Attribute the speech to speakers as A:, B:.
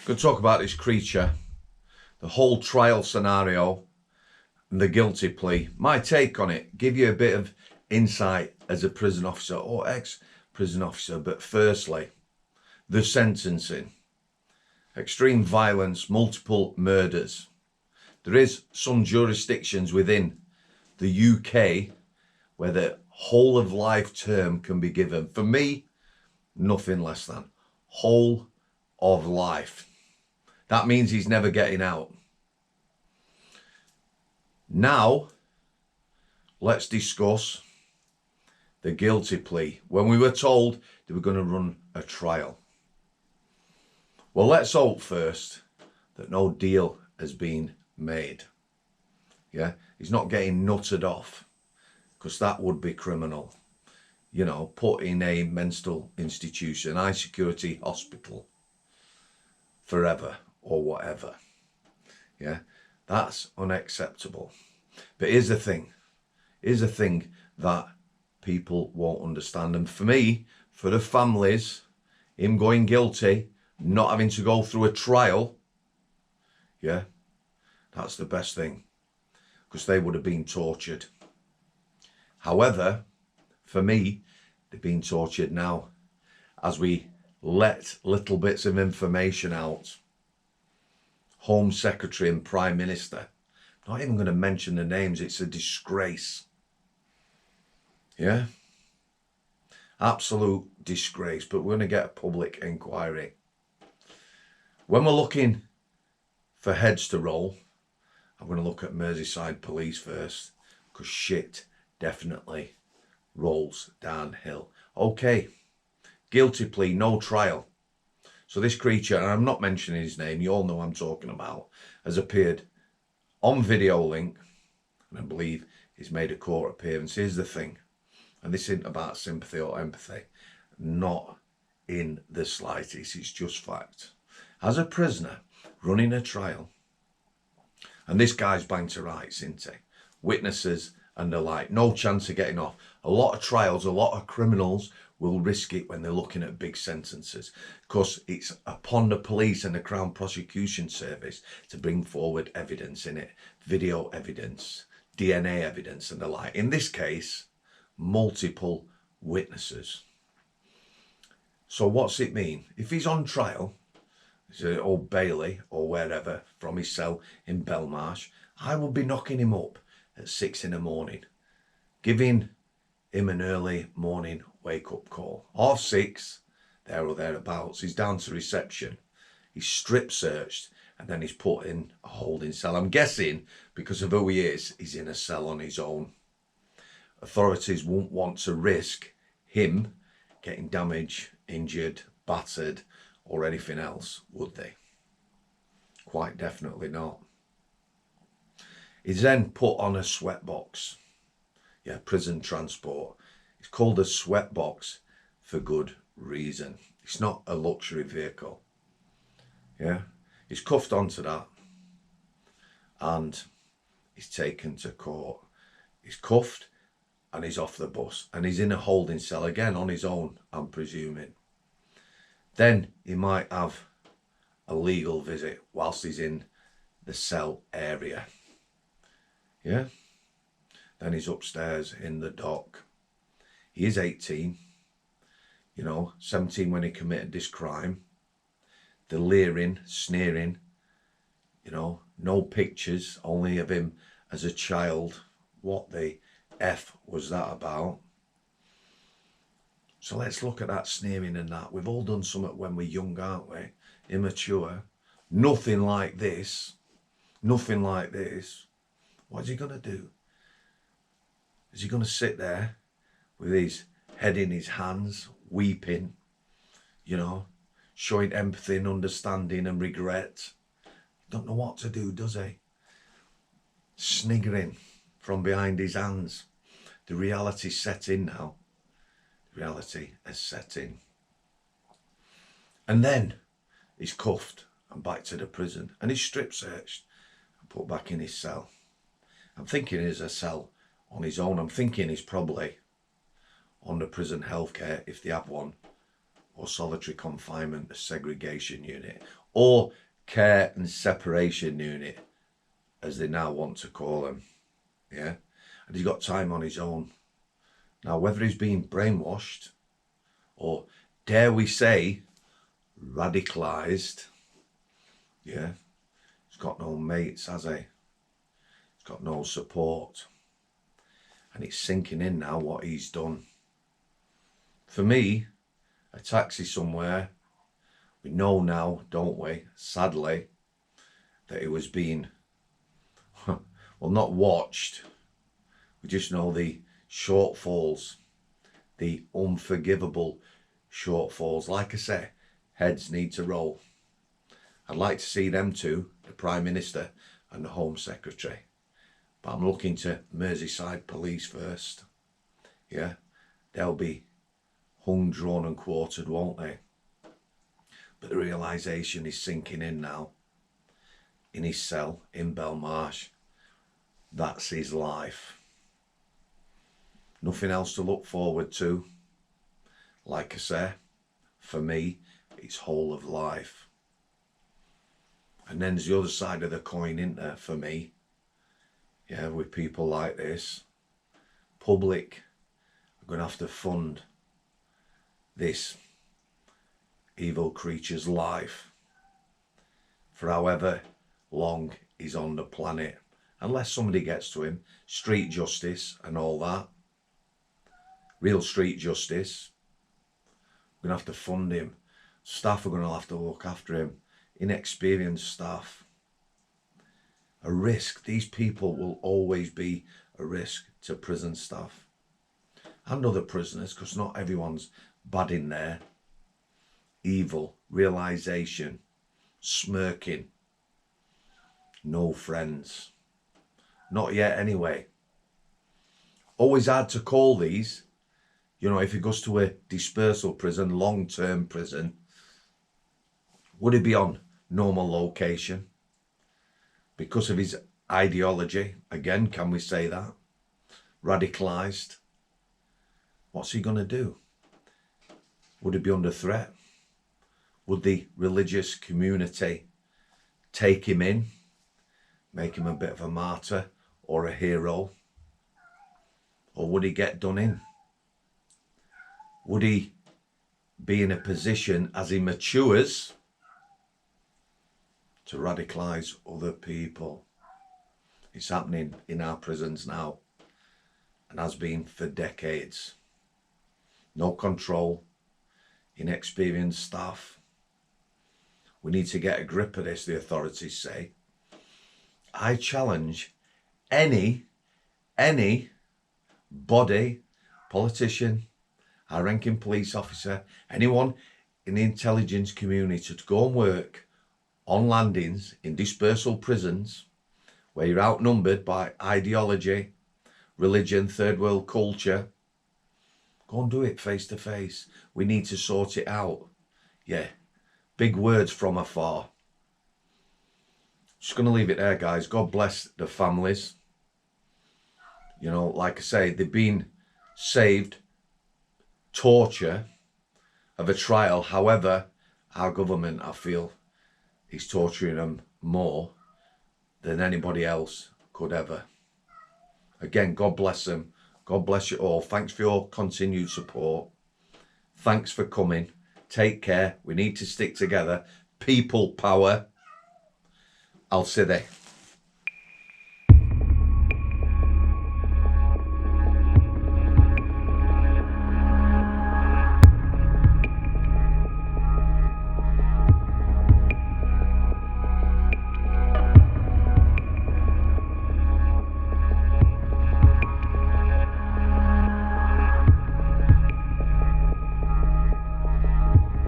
A: Going to talk about this creature, the whole trial scenario, and the guilty plea. My take on it, give you a bit of insight as a prison officer or ex-prison officer. But firstly, the sentencing. Extreme violence, multiple murders. There is some jurisdictions within the UK where the whole of life term can be given. For me, nothing less than whole of life. That means he's never getting out. Now, let's discuss the guilty plea. When we were told they were going to run a trial. Well, let's hope first that no deal has been made. Yeah, he's not getting nutted off, because that would be criminal. You know, put in a mental institution, high security hospital forever or whatever. Yeah, that's unacceptable. But here's the thing. Here's the thing that people won't understand. And for me, for the families, him going guilty, not having to go through a trial, yeah, that's the best thing, because they would have been tortured. However, for me, they're being tortured now as we let little bits of information out. Home Secretary and Prime Minister. I'm not even going to mention the names. It's a disgrace. Yeah? Absolute disgrace. But we're going to get a public inquiry. When we're looking for heads to roll, I'm going to look at Merseyside Police first, because shit definitely rolls downhill. Okay, guilty plea, no trial. So this creature, and I'm not mentioning his name, you all know I'm talking about, has appeared on video link, and I believe he's made a court appearance. Here's the thing, and this isn't about sympathy or empathy, not in the slightest, it's just fact. As a prisoner running a trial, and this guy's banged to rights, isn't he? Witnesses and the like, no chance of getting off. A lot of trials, a lot of criminals will risk it when they're looking at big sentences, because it's upon the police and the Crown Prosecution Service to bring forward evidence in it, video evidence, DNA evidence and the like. In this case, multiple witnesses. So what's it mean? If he's on trial, at Old Bailey or wherever, from his cell in Belmarsh, I will be knocking him up at 6 in the morning, giving him an early morning wake-up call. 6:30, there or thereabouts. He's down to reception. He's strip searched, and then he's put in a holding cell. I'm guessing, because of who he is, he's in a cell on his own. Authorities won't want to risk him getting damaged, injured, battered, or anything else, would they? Quite definitely not. He's then put on a sweatbox. Yeah, prison transport. It's called a sweatbox for good reason. It's not a luxury vehicle. Yeah, he's cuffed onto that, and he's taken to court. He's cuffed and he's off the bus, and he's in a holding cell again on his own, I'm presuming. Then he might have a legal visit whilst he's in the cell area. Yeah. Then he's upstairs in the dock. He is 18. You know, 17 when he committed this crime. The leering, sneering. You know, no pictures, only of him as a child. What the F was that about? So let's look at that sneering and that. We've all done something when we're young, aren't we? Immature. Nothing like this. Nothing like this. What is he going to do? Is he going to sit there with his head in his hands, weeping, you know, showing empathy and understanding and regret? Don't know what to do, does he? Sniggering from behind his hands. The reality set in now. Reality has set in. And then he's cuffed and back to the prison, and he's strip searched and put back in his cell. I'm thinking he's a cell on his own. I'm thinking he's probably on the prison healthcare, if they have one, or solitary confinement, a segregation unit, or care and separation unit, as they now want to call them. Yeah, and he's got time on his own. Now, whether he's being brainwashed or, dare we say, radicalised, yeah, he's got no mates, has he? He's got no support. And it's sinking in now what he's done. For me, a taxi somewhere, we know now, don't we, sadly, that it was being, well, not watched. We just know the shortfalls, the unforgivable shortfalls. Like I say, heads need to roll. I'd like to see them two, the Prime Minister and the Home Secretary. But I'm looking to Merseyside Police first. Yeah, they'll be hung, drawn and quartered, won't they? But the realisation is sinking in now. In his cell in Belmarsh. That's his life. Nothing else to look forward to. Like I say, for me, it's whole of life. And then there's the other side of the coin, isn't there, for me? Yeah, with people like this. Public are going to have to fund this evil creature's life for however long he's on the planet. Unless somebody gets to him. Street justice and all that. Real street justice. We're going to have to fund him. Staff are going to have to look after him. Inexperienced staff. A risk. These people will always be a risk to prison staff. And other prisoners, because not everyone's bad in there. Evil. Realisation. Smirking. No friends. Not yet anyway. Always hard to call these. You know, if he goes to a dispersal prison, long-term prison, would he be on normal location? Because of his ideology, again, can we say that? Radicalised. What's he going to do? Would he be under threat? Would the religious community take him in? Make him a bit of a martyr or a hero? Or would he get done in? Would he be in a position as he matures to radicalise other people? It's happening in our prisons now and has been for decades. No control, inexperienced staff. We need to get a grip of this, the authorities say. I challenge any body, politician, high-ranking police officer, anyone in the intelligence community to go and work on landings in dispersal prisons where you're outnumbered by ideology, religion, third world culture. Go and do it face to face. We need to sort it out. Yeah, big words from afar. Just going to leave it there, guys. God bless the families. You know, like I say, they've been saved torture of a trial. However, our government, I feel, is torturing them more than anybody else could ever. Again, God bless them. God bless you all. Thanks for your continued support. Thanks for coming. Take care. We need to stick together. People power. I'll see you there.